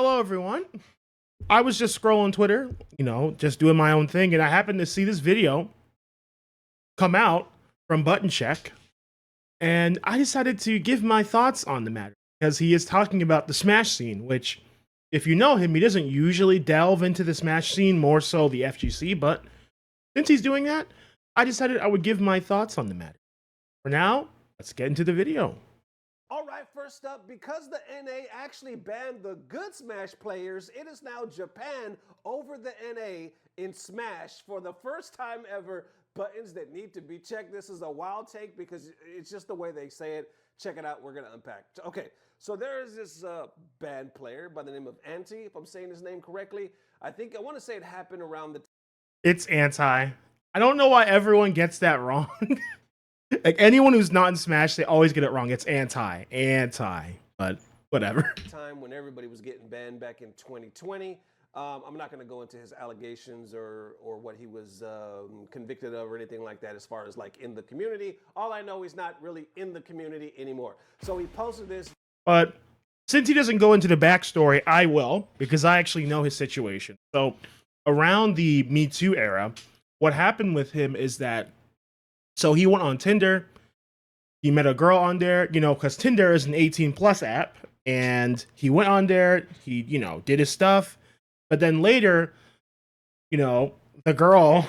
Hello, everyone. I was just scrolling Twitter, just doing my own thing, and I happened to see this video come out from Button Check, and I decided to give my thoughts on the matter because he is talking about the Smash scene, which, if you know him, he doesn't usually delve into the Smash scene, more so the FGC, but since he's doing that, I decided I would give my thoughts on the matter. For now, let's get into the video. All right, first up, because the NA actually banned the good Smash players, it is now Japan over the NA in Smash for the first time ever. Buttons that need to be checked. This is a wild take because it's just the way they say it. Check it out. We're going to unpack. Okay, so there is this band player by the name of Anti, if I'm saying his name correctly. I want to say it happened around the... It's Anti. I don't know why everyone gets that wrong. Like, anyone who's not in Smash, they always get it wrong. It's anti, but whatever. Time when everybody was getting banned back in 2020. I'm not going to go into his allegations or what he was convicted of or anything like that as far as like in the community. All I know, he's not really in the community anymore. So he posted this. But since he doesn't go into the backstory, I will, because I actually know his situation. So around the Me Too era, what happened with him is that, so he went on Tinder, he met a girl on there, because Tinder is an 18 plus app, and he went on there, he, did his stuff, but then later, the girl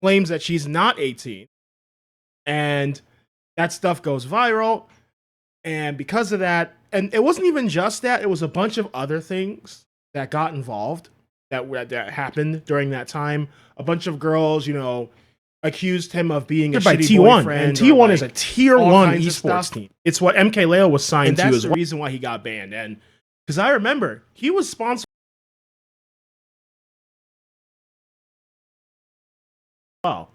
claims that she's not 18, and that stuff goes viral, and because of that, and it wasn't even just that, it was a bunch of other things that got involved, that happened during that time. A bunch of girls, accused him of being a shitty boyfriend. And T1 is a tier 1 esports team. It's what MKLeo was signed to. And that's the reason why he got banned. And because I remember, he was sponsored. Oh,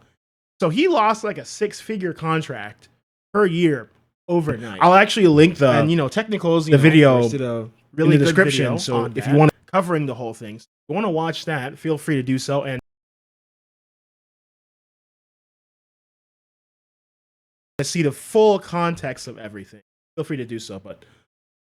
so he lost like a 6-figure contract per year overnight. I'll actually link the technicals, the video in the description. So if you want to covering the whole thing, if you want to watch that, feel free to do so. And see the full context of everything, feel free to do so, but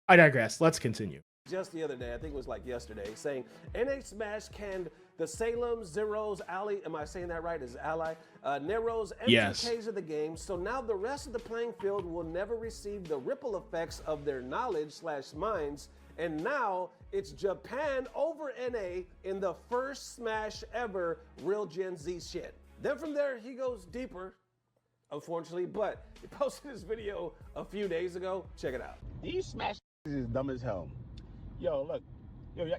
I digress. Let's continue. Just the other day, I think it was like yesterday, saying NA Smash canned the Salem, Zeros, Ally, am I saying that right? Is Ally? Neros, MTKs yes. Of the game, so now the rest of the playing field will never receive the ripple effects of their knowledge/minds, and now it's Japan over NA in the first Smash ever real Gen Z shit. Then from there, he goes deeper, unfortunately, but he posted this video a few days ago. Check it out. These Smash is dumb as hell. Yo, look,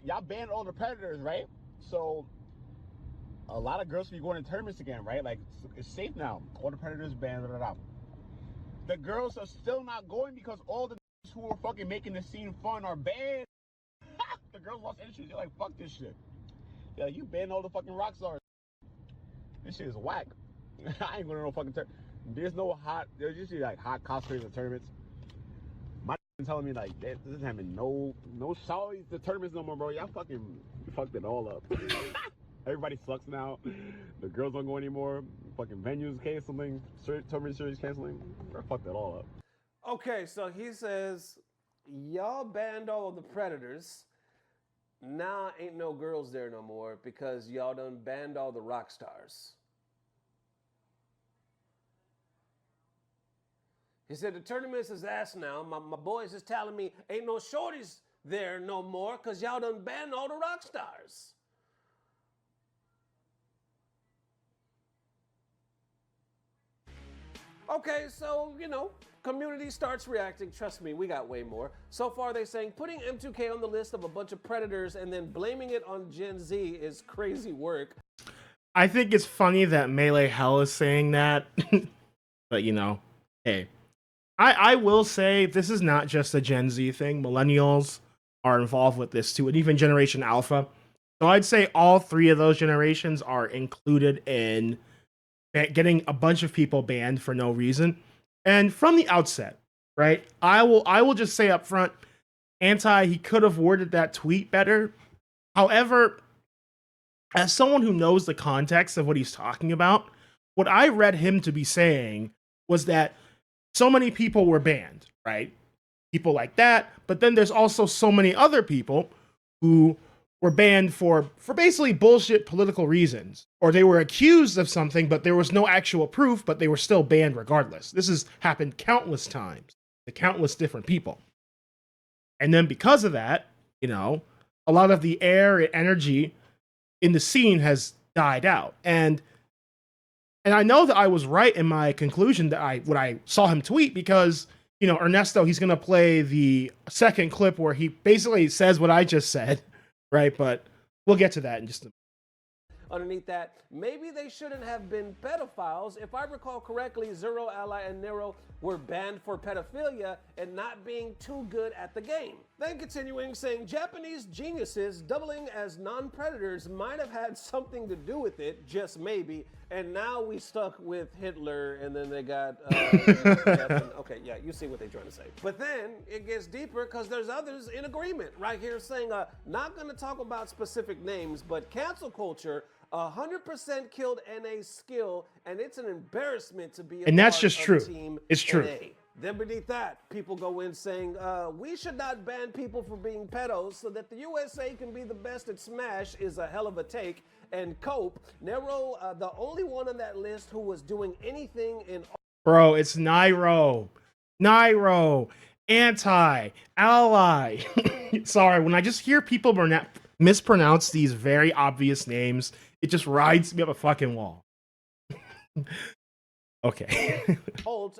y'all banned all the predators, right? So a lot of girls will be going to tournaments again, right? Like, it's safe now. All the predators banned. Blah, blah, blah. The girls are still not going because all the who are fucking making the scene fun are banned. The girls lost interest. They're like, fuck this shit. Yeah, you banned all the fucking rock stars. This shit is whack. I ain't going to no fucking tournament. There's usually like hot cosplayers at tournaments. My telling me like, this isn't having no sorry the tournaments no more, bro. Y'all fucking fucked it all up. Everybody sucks now. The girls don't go anymore. Fucking venues canceling, tournament series canceling. Bro, fucked it all up. Okay, so he says, y'all banned all of the predators. Now ain't no girls there no more because y'all done banned all the rock stars. He said, the tournament is ass now. My boys is telling me ain't no shorties there no more because y'all done banned all the rock stars. Okay, so, community starts reacting. Trust me, we got way more. So far, they're saying putting M2K on the list of a bunch of predators and then blaming it on Gen Z is crazy work. I think it's funny that Melee Hell is saying that. But, hey. I will say this is not just a Gen Z thing. Millennials are involved with this too, and even Generation Alpha. So I'd say all 3 of those generations are included in getting a bunch of people banned for no reason. And from the outset, right, I will just say up front, he could have worded that tweet better. However, as someone who knows the context of what he's talking about, what I read him to be saying was that so many people were banned, right? people like that. But then there's also so many other people who were banned for basically bullshit political reasons, or they were accused of something, but there was no actual proof, but they were still banned regardless. This has happened countless times to countless different people. And then because of that, you know, a lot of the air and energy in the scene has died out. And I know that I was right in my conclusion that when I saw him tweet, because, you know, Ernesto, he's going to play the second clip where he basically says what I just said, right? But we'll get to that in just a minute. Underneath that, maybe they shouldn't have been pedophiles. If I recall correctly, Zero, Ally, and Nero were banned for pedophilia and not being too good at the game. Then continuing, saying Japanese geniuses doubling as non-predators might have had something to do with it, just maybe. And now we stuck with Hitler, and then they got, okay, yeah, you see what they're trying to say. But then it gets deeper because there's others in agreement right here saying, not going to talk about specific names, but cancel culture 100% killed NA's skill, and it's an embarrassment to be a and that's part just of true. Team It's true. NA. Then beneath that, people go in saying, we should not ban people for being pedos so that the USA can be the best at Smash is a hell of a take. And Cope, Nero, the only one on that list who was doing anything in... Bro, it's Nairo, Anti, Ally. Sorry, when I just hear people mispronounce these very obvious names, it just rides me up a fucking wall. Okay.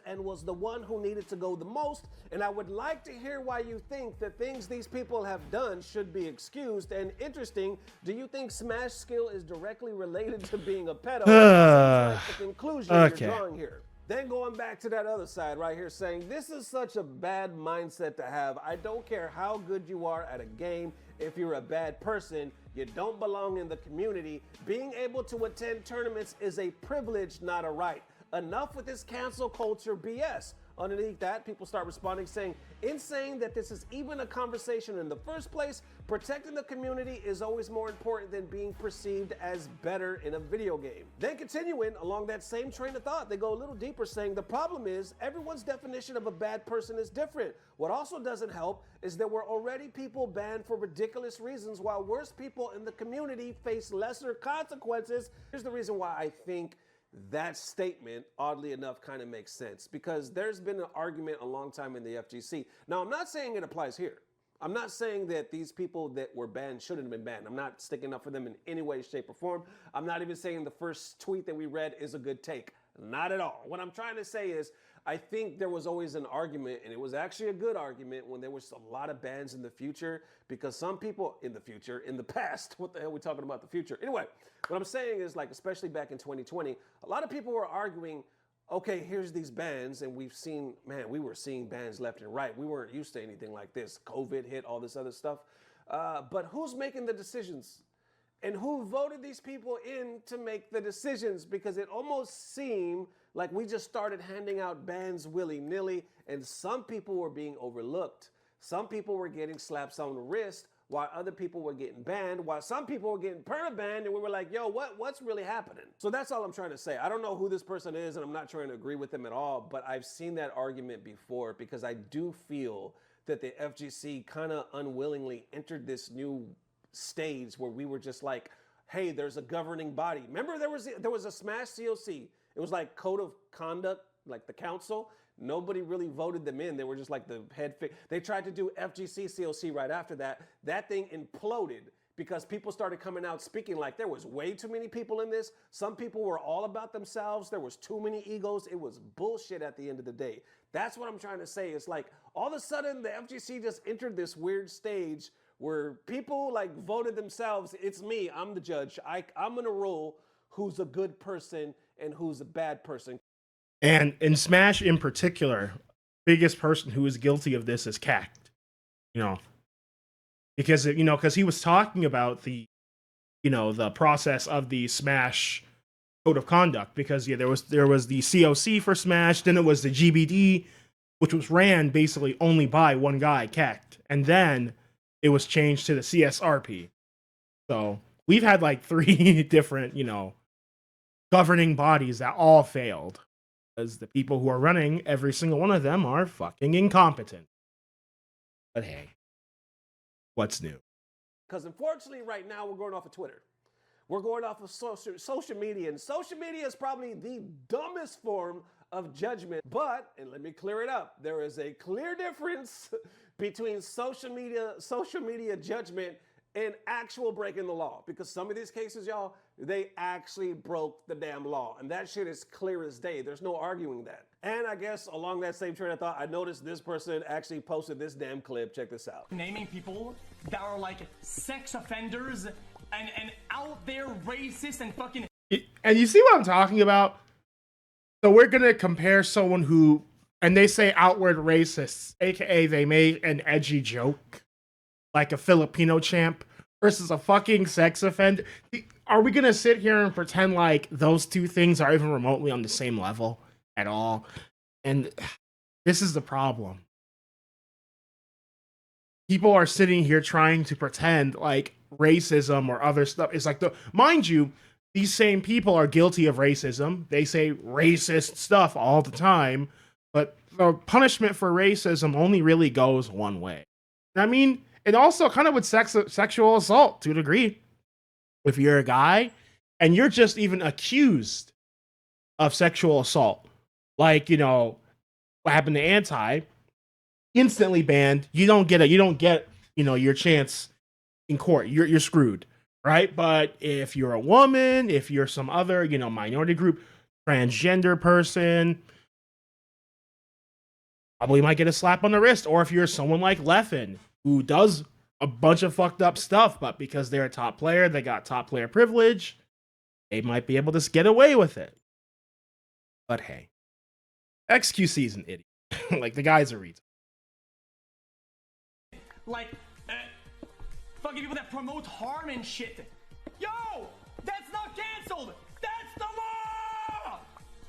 And was the one who needed to go the most, and I would like to hear why you think the things these people have done should be excused. And interesting, do you think Smash skill is directly related to being a pedo? That's like the conclusion you're drawing here. Then going back to that other side right here saying, this is such a bad mindset to have. I don't care how good you are at a game. If you're a bad person, you don't belong in the community. Being able to attend tournaments is a privilege, not a right. Enough with this cancel culture BS. Underneath that, people start responding saying, insane that this is even a conversation in the first place. Protecting the community is always more important than being perceived as better in a video game. Then continuing along that same train of thought, they go a little deeper saying the problem is everyone's definition of a bad person is different. What also doesn't help is there were already people banned for ridiculous reasons while worse people in the community face lesser consequences. Here's the reason why I think that statement, oddly enough, kind of makes sense, because there's been an argument a long time in the FGC. Now, I'm not saying it applies here. I'm not saying that these people that were banned shouldn't have been banned. I'm not sticking up for them in any way, shape, or form. I'm not even saying the first tweet that we read is a good take. Not at all. What I'm trying to say is, I think there was always an argument, and it was actually a good argument when there was a lot of bans in the future, because some people in the past, what the hell are we talking about the future? Anyway, what I'm saying is, like, especially back in 2020, a lot of people were arguing, okay, here's these bans, and we've seen, man, we were seeing bans left and right. We weren't used to anything like this. COVID hit, all this other stuff. But who's making the decisions? And who voted these people in to make the decisions? Because it almost seemed like we just started handing out bans willy-nilly, and some people were being overlooked. Some people were getting slaps on the wrist, while other people were getting banned, while some people were getting perma-banned, and we were like, yo, what's really happening? So that's all I'm trying to say. I don't know who this person is, and I'm not trying to agree with them at all, but I've seen that argument before, because I do feel that the FGC kind of unwillingly entered this new stage where we were just like, hey, there's a governing body. Remember there was a Smash COC. It was like code of conduct, like the council. Nobody really voted them in. They were just like the head. They tried to do FGC COC right after that. That thing imploded because people started coming out speaking like there was way too many people in this. Some people were all about themselves. There was too many egos. It was bullshit at the end of the day. That's what I'm trying to say. It's like all of a sudden the FGC just entered this weird stage where people like voted themselves. It's me. I'm the judge. I'm going to rule who's a good person and who's a bad person. And in Smash in particular, biggest person who is guilty of this is Cact. You know, because he was talking about the process of the Smash code of conduct. Because there was the COC for Smash, then it was the GBD, which was ran basically only by one guy, Cact, and then it was changed to the CSRP. So we've had like 3 different, governing bodies that all failed. Because the people who are running every single one of them are fucking incompetent. But hey, what's new? Because unfortunately, right now, we're going off of Twitter. We're going off of social media, and social media is probably the dumbest form of judgment. But, and let me clear it up, there is a clear difference between social media judgment and actual breaking the law. Because some of these cases, y'all, they actually broke the damn law. And that shit is clear as day. There's no arguing that. And I guess along that same train of thought, I noticed this person actually posted this damn clip. Check this out. Naming people that are like sex offenders and out there racist and fucking... And you see what I'm talking about? So we're going to compare someone who, and they say outward racists, aka they made an edgy joke, like a Filipino champ, versus a fucking sex offender. Are we going to sit here and pretend like those two things are even remotely on the same level at all? And this is the problem. People are sitting here trying to pretend like racism or other stuff is like mind you, these same people are guilty of racism. They say racist stuff all the time, but the punishment for racism only really goes one way. I mean, it also kind of with sexual assault to a degree. If you're a guy and you're just even accused of sexual assault, like, you know, what happened to Anti, instantly banned. You don't get, you know, your chance in court. You're screwed, right? But if you're a woman, if you're some other, you know, minority group, transgender person, probably might get a slap on the wrist. Or if you're someone like Leffen, who does a bunch of fucked up stuff, but because they're a top player, they got top player privilege, they might be able to get away with it. But hey, XQC is an idiot. Like, the guy's a retard. Like, fucking people that promote harm and shit. Yo, that's not canceled. That's the law.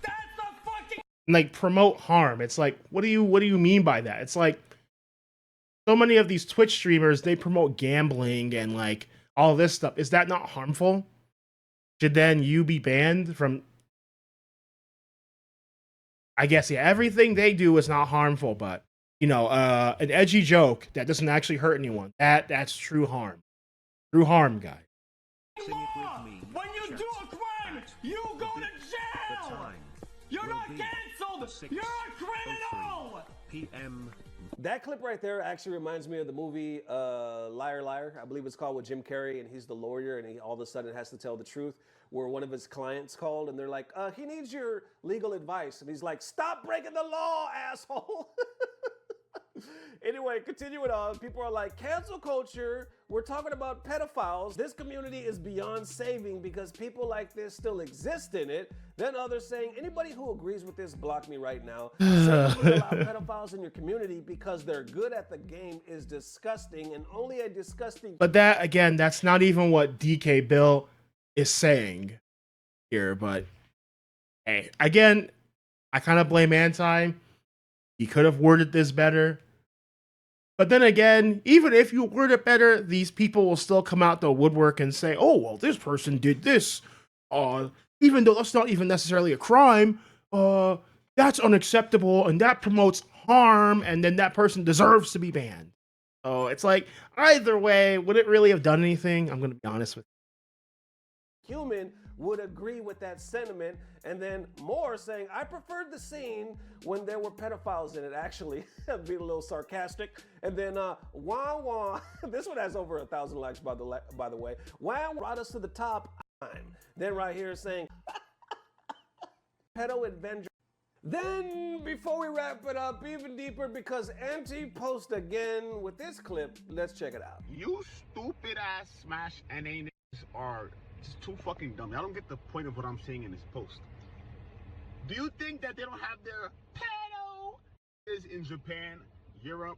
That's the fucking... Like, promote harm. It's like, what do you mean by that? It's like, so many of these Twitch streamers, they promote gambling and like all this stuff. Is that not harmful? Should then you be banned from? I guess, yeah, everything they do is not harmful, but you know, an edgy joke that doesn't actually hurt anyone, that's true harm. True harm, guys. Law. When you do a crime, you go to jail. You're not canceled. You're a criminal. PM. That clip right there actually reminds me of the movie Liar Liar. I believe it's called, with Jim Carrey, and he's the lawyer, and he all of a sudden has to tell the truth, where one of his clients called and they're like, he needs your legal advice. And he's like, stop breaking the law, asshole. Anyway, continuing on, people are like, cancel culture, we're talking about pedophiles. This community is beyond saving because people like this still exist in it. Then others saying, anybody who agrees with this, block me right now. Saying you allow pedophiles in your community because they're good at the game is disgusting, and only a disgusting... But that, again, that's not even what DK Bill is saying here. But hey, again, I kind of blame Anti. He could have worded this better. But then again, even if you word it better, these people will still come out the woodwork and say, oh, well, this person did this. Even though that's not even necessarily a crime, that's unacceptable and that promotes harm, and then that person deserves to be banned. So it's like, either way, would it really have done anything? I'm going to be honest with you. Human would agree with that sentiment, and then more saying, I preferred the scene when there were pedophiles in it, actually. Being a little sarcastic. And then wah wah, this one has over 1,000 likes, by the way. Wah brought us to the top. Then right here saying pedo adventure. Then before we wrap it up even deeper, because Anti post again with this clip, let's check it out. You stupid ass Smash NA niggas are just too fucking dumb. I don't get the point of what I'm saying in this post. Do you think that they don't have their pedo is in Japan, Europe,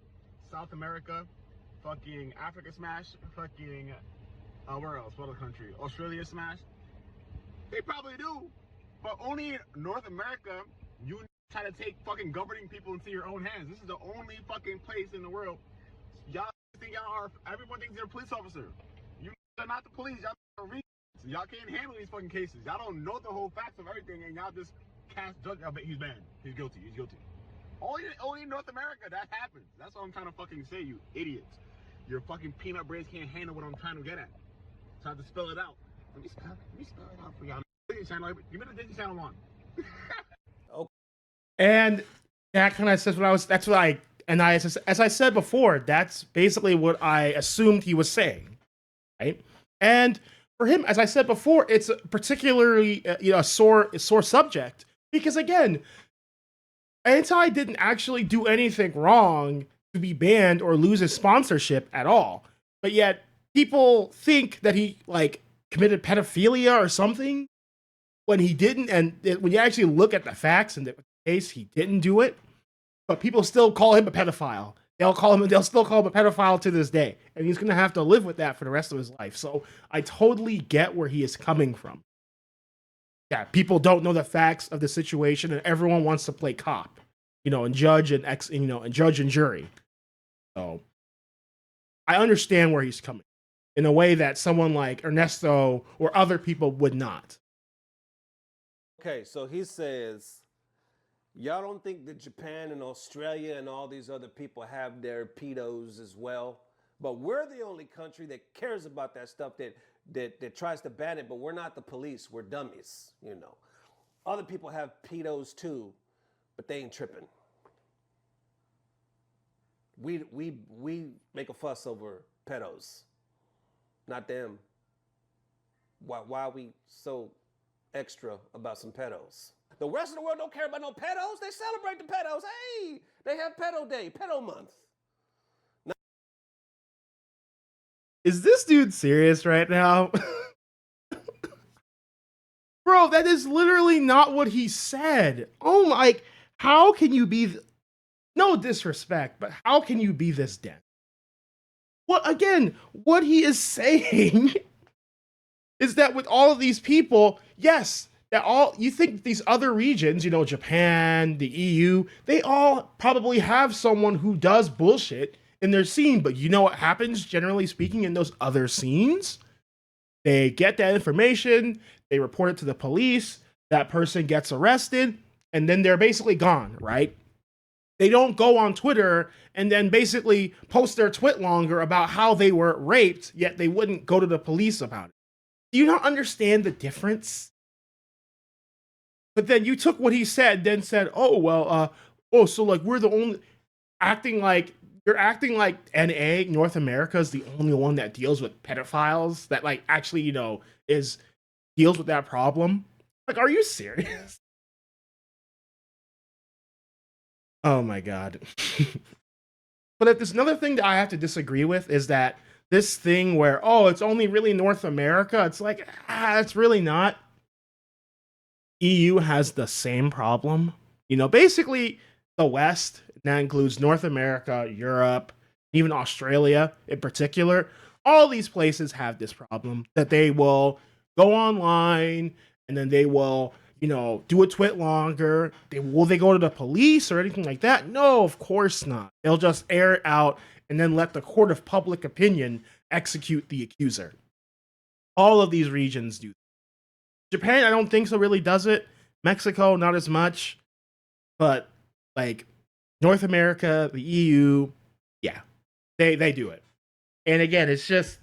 South America, fucking Africa Smash, fucking where else? What other country? Australia Smash? They probably do, but only in North America you try to take fucking governing people into your own hands. This is the only fucking place in the world. Y'all think y'all are, everyone thinks they're a police officer. You are not the police, y'all are reasons. Y'all can't handle these fucking cases. Y'all don't know the whole facts of everything, and y'all just cast judgment. I bet he's banned. He's guilty. He's guilty. Only in North America that happens. That's what I'm trying to fucking say, you idiots. Your fucking peanut brains can't handle what I'm trying to get at. So I have to spell it out. Let me spell it out for y'all. Give me the Disney Channel one. And that kind of says that's what I, and I, as I said before, that's basically what I assumed he was saying, right? And for him, as I said before, it's particularly, a sore subject because again, Anti didn't actually do anything wrong to be banned or lose his sponsorship at all. But yet people think that he like committed pedophilia or something when he didn't. And when you actually look at the facts and the case, he didn't do it. But people still call him a pedophile. They'll still call him a pedophile to this day. And he's going to have to live with that for the rest of his life. So I totally get where he is coming from. Yeah, people don't know the facts of the situation and everyone wants to play cop, and judge and judge and jury. So I understand where he's coming in a way that someone like Ernesto or other people would not. Okay, so he says, y'all don't think that Japan and Australia and all these other people have their pedos as well? But we're the only country that cares about that stuff, that tries to ban it, but we're not the police. We're dummies, Other people have pedos too, but they ain't tripping. We make a fuss over pedos, not them. Why are we so extra about some pedos? The rest of the world don't care about no pedos. They celebrate the pedos. Hey, they have pedo day, pedo month. Is this dude serious right now? Bro, that is literally not what he said. Oh my, how can you be, no disrespect, but how can you be this dense? What he is saying is that with all of these people, yes, you think these other regions, Japan, the EU, they all probably have someone who does bullshit in their scene, but you know what happens, generally speaking, in those other scenes? They get that information, they report it to the police, that person gets arrested, and then they're basically gone, right? They don't go on Twitter and then basically post their twit longer about how they were raped, yet they wouldn't go to the police about it. Do you not understand the difference? But then you took what he said, then said, so like we're the only, you're acting like NA, North America, is the only one that deals with pedophiles, that like actually, deals with that problem. Like, are you serious? Oh my God. But if there's another thing that I have to disagree with is that this thing where, it's only really North America, it's like, it's really not. EU has the same problem. Basically the West, that includes North America, Europe, even Australia in particular, all these places have this problem that they will go online and then they will, do a twit longer. Will they go to the police or anything like that? No, of course not. They'll just air it out and then let the court of public opinion execute the accuser. All of these regions do that. Japan, I don't think so really does it. Mexico, not as much. But like North America, the EU, yeah, they do it. And again, it's just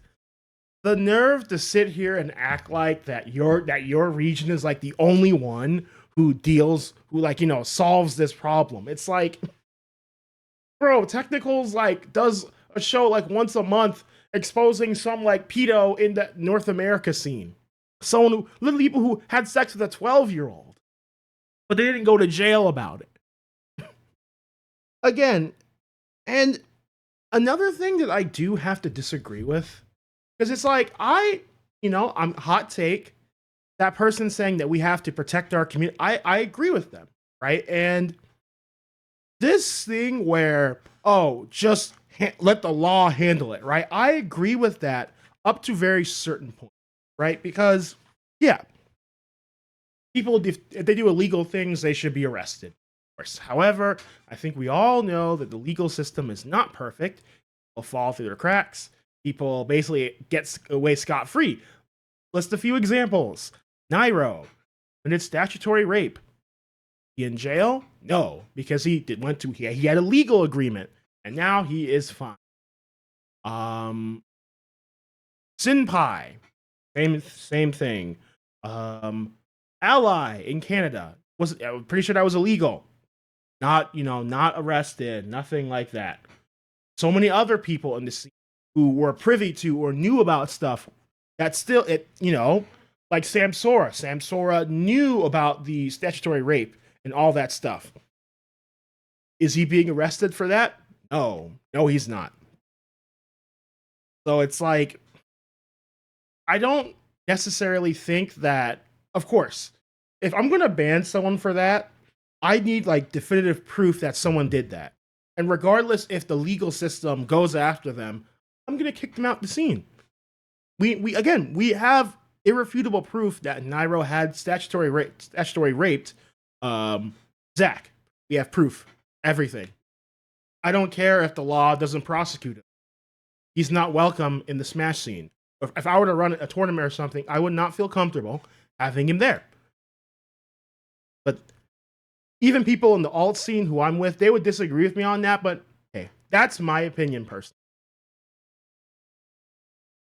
the nerve to sit here and act like that your region is like the only one who solves this problem. It's like, bro, Technicals like does a show like once a month exposing some like pedo in the North America scene. Someone who, little people who had sex with a 12-year-old, but they didn't go to jail about it. Again, and another thing that I do have to disagree with, because it's like, I'm hot take, that person saying that we have to protect our community, I agree with them, right? And this thing where, just let the law handle it, right? I agree with that up to very certain point, right? Because, yeah, people, if they do illegal things, they should be arrested. Of course. However, I think we all know that the legal system is not perfect. People fall through the cracks. People basically get away scot-free. List a few examples. Nairo, and it's statutory rape. He in jail? No, because he had a legal agreement, and now he is fine. Senpai, same thing. Ally in Canada I'm pretty sure that was illegal. Not arrested, nothing like that. So many other people in the scene who were privy to or knew about stuff that still like Sam Sora. Sam Sora knew about the statutory rape and all that stuff. Is he being arrested for that? No, he's not. So it's like, I don't necessarily think that, of course, if I'm going to ban someone for that, I need like definitive proof that someone did that. And regardless if the legal system goes after them, I'm going to kick them out the scene. We have irrefutable proof that Nairo had statutory raped Zach. We have proof. Everything. I don't care if the law doesn't prosecute him. He's not welcome in the Smash scene. If I were to run a tournament or something, I would not feel comfortable having him there. But even people in the alt scene who I'm with, they would disagree with me on that, but hey, that's my opinion personally.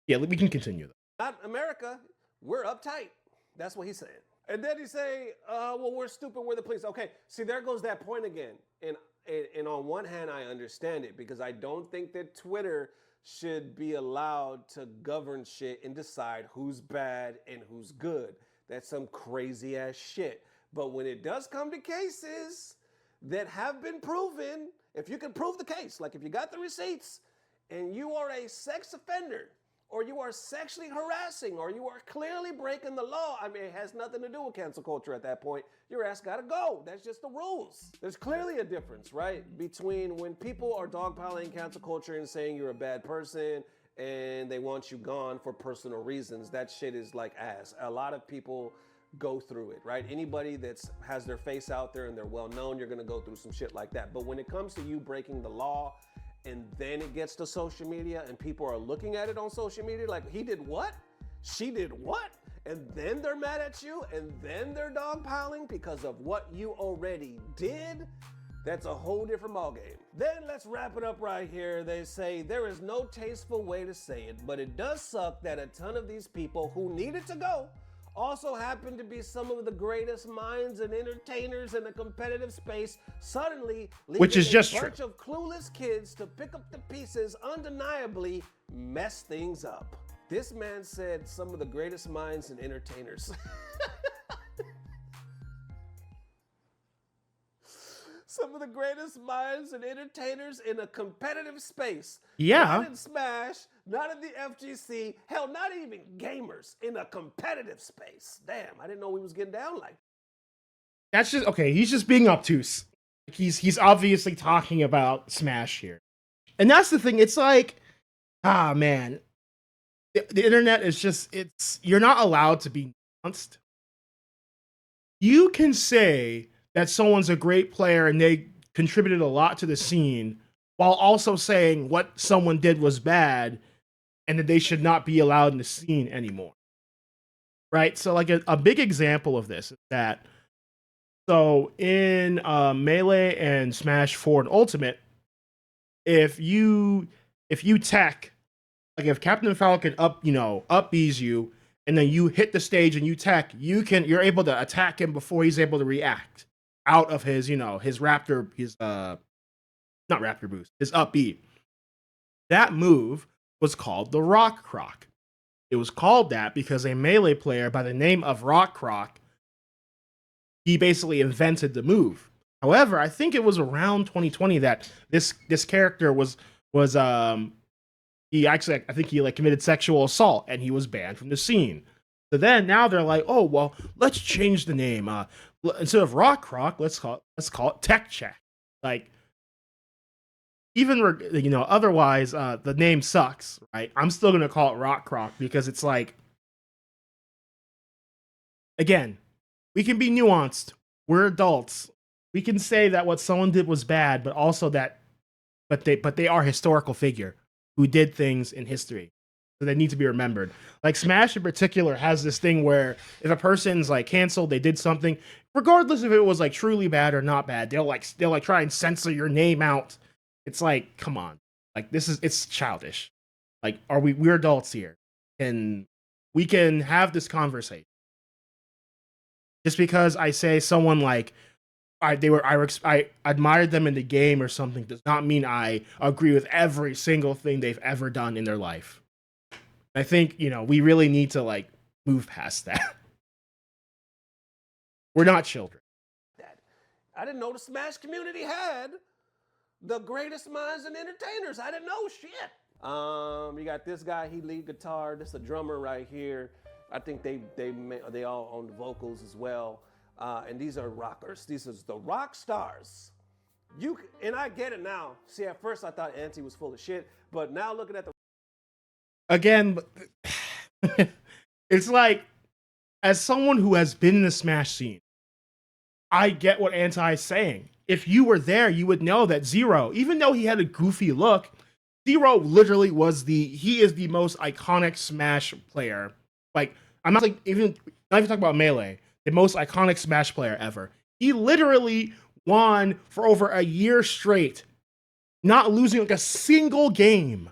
Yeah, we can continue. Not America. We're uptight. That's what he's saying. And then he say, well, we're stupid, we're the police. Okay, see, there goes that point again. And on one hand, I understand it, because I don't think that Twitter should be allowed to govern shit and decide who's bad and who's good. That's some crazy ass shit. But when it does come to cases that have been proven, if you can prove the case, like if you got the receipts and you are a sex offender, or you are sexually harassing, or you are clearly breaking the law, I mean, it has nothing to do with cancel culture at that point. Your ass gotta go. That's just the rules. There's clearly a difference, right? Between when people are dogpiling cancel culture and saying you're a bad person and they want you gone for personal reasons. That shit is like ass. A lot of people go through it, right? Anybody that has their face out there and they're well known, you're gonna go through some shit like that. But when it comes to you breaking the law, and then it gets to social media and people are looking at it on social media like, he did what? She did what? And then they're mad at you, and then they're dogpiling because of what you already did. That's a whole different ballgame. Then let's wrap it up right here. They say there is no tasteful way to say it, but it does suck that a ton of these people who needed to go also happen to be some of the greatest minds and entertainers in the competitive space, suddenly which is just a bunch of clueless kids to pick up the pieces, undeniably mess things up. This man said some of the greatest minds and entertainers. Some of the greatest minds and entertainers in a competitive space. Yeah. Not in Smash, not in the FGC, hell, not even gamers, in a competitive space. Damn, I didn't know we was getting down like that. That's just, okay, he's just being obtuse. He's obviously talking about Smash here. And that's the thing, it's like, man. The internet is just, you're not allowed to be nuanced. You can say that someone's a great player and they contributed a lot to the scene, while also saying what someone did was bad and that they should not be allowed in the scene anymore. Right? So like a big example of this is that, so in Melee and Smash 4 and Ultimate, if you tech, like if Captain Falcon up Bs you, and then you hit the stage and you tech, you're able to attack him before he's able to react out of his, his Raptor, not Raptor boost, his up B. That move was called the Rock Croc. It was called that because a Melee player by the name of Rock Croc, he basically invented the move. However, I think it was around 2020 that this character was he actually, I think he like committed sexual assault and he was banned from the scene. So then now they're like, oh well, let's change the name. Instead of Rock Croc, let's call it Tech Check. Like, even otherwise, the name sucks, right? I'm still gonna call it Rock Croc because it's like, again, we can be nuanced. We're adults. We can say that what someone did was bad, but also that, but they are a historical figure who did things in history. so they need to be remembered. Like Smash in particular has this thing where if a person's like canceled, they did something, regardless if it was like truly bad or not bad, they'll like try and censor your name out. It's like, come on, like it's childish. Like, we're adults here, and we can have this conversation. Just because I say someone like I admired them in the game or something does not mean I agree with every single thing they've ever done in their life. I think, we really need to like move past that. We're not children. I didn't know the Smash community had the greatest minds and entertainers. I didn't know shit. You got this guy, he lead guitar. This is a drummer right here. I think they all own the vocals as well. And these are rockers. These are the rock stars. And I get it now. See, at first I thought Auntie was full of shit, but now looking at the again, it's like, as someone who has been in the Smash scene, I get what Anti is saying. If you were there, you would know that Zero, even though he had a goofy look, Zero literally he is the most iconic Smash player. Like, I'm not even talking about Melee, the most iconic Smash player ever. He literally won for over a year straight, not losing like a single game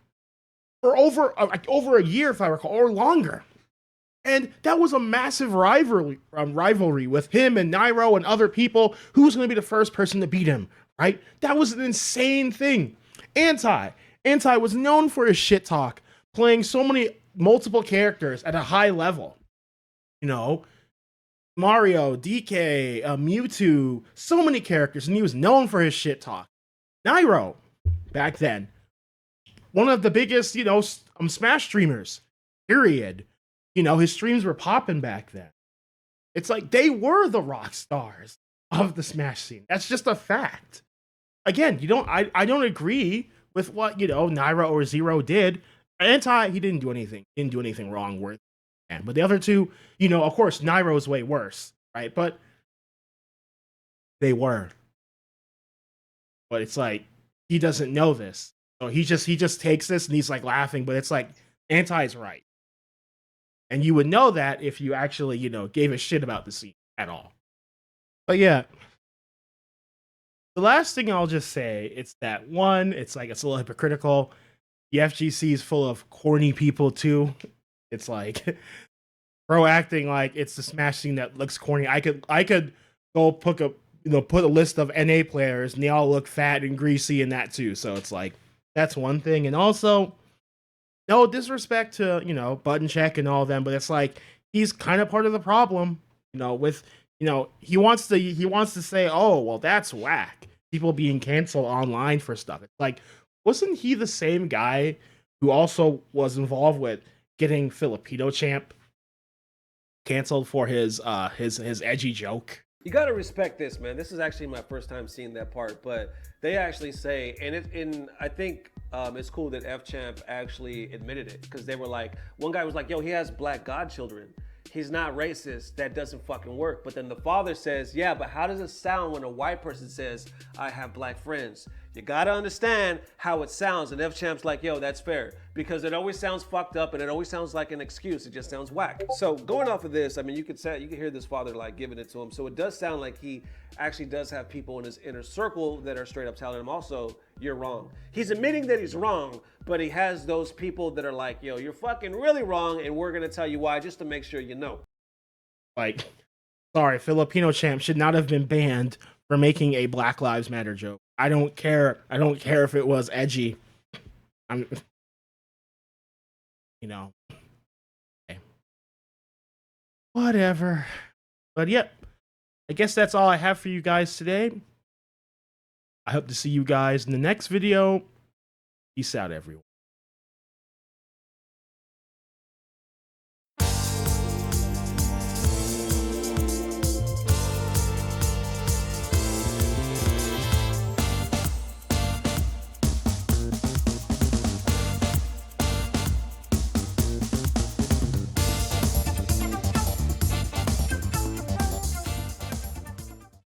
for over a year, if I recall, or longer. And that was a massive rivalry with him and Nairo and other people. Who was going to be the first person to beat him, right? That was an insane thing. Anti was known for his shit talk, playing multiple characters at a high level. Mario, DK, Mewtwo, so many characters, and he was known for his shit talk. Nairo, back then, one of the biggest, Smash streamers, period. His streams were popping back then. It's like they were the rock stars of the Smash scene. That's just a fact. Again, I don't agree with what, Nairo or Zero did. Anti, he didn't do anything wrong worth it. But the other two, of course, Nairo's way worse, right? But they were. But it's like, he doesn't know this. So he just takes this and he's like laughing, but it's like, Anti's right. And you would know that if you actually, gave a shit about the scene at all. But yeah. The last thing I'll just say, it's that one, it's like, it's a little hypocritical. The FGC is full of corny people too. It's like bro acting like it's the Smash scene that looks corny. I could go put a list of NA players and they all look fat and greasy in that too. So it's like, that's one thing. And also, no disrespect to, Button Check and all of them, but it's like, he's kind of part of the problem, with, he wants to say, oh, well, that's whack. People being canceled online for stuff. It's like, wasn't he the same guy who also was involved with getting Filipino Champ canceled for his edgy joke? You gotta respect this, man. This is actually my first time seeing that part, but they actually say, and I think it's cool that F-Champ actually admitted it, because they were like, one guy was like, yo, he has black godchildren. He's not racist. That doesn't fucking work. But then the father says, yeah, but how does it sound when a white person says, I have black friends? You gotta understand how it sounds. And F-Champ's like, yo, that's fair. Because it always sounds fucked up and it always sounds like an excuse. It just sounds whack. So going off of this, I mean, you could hear this father like giving it to him. So it does sound like he actually does have people in his inner circle that are straight up telling him also, you're wrong. He's admitting that he's wrong, but he has those people that are like, yo, you're fucking really wrong, and we're gonna tell you why just to make sure you know. Like, sorry, Filipino Champ should not have been banned for making a Black Lives Matter joke. I don't care if it was edgy. Okay. Whatever. But yep, I guess that's all I have for you guys today. I hope to see you guys in the next video. Peace out, everyone.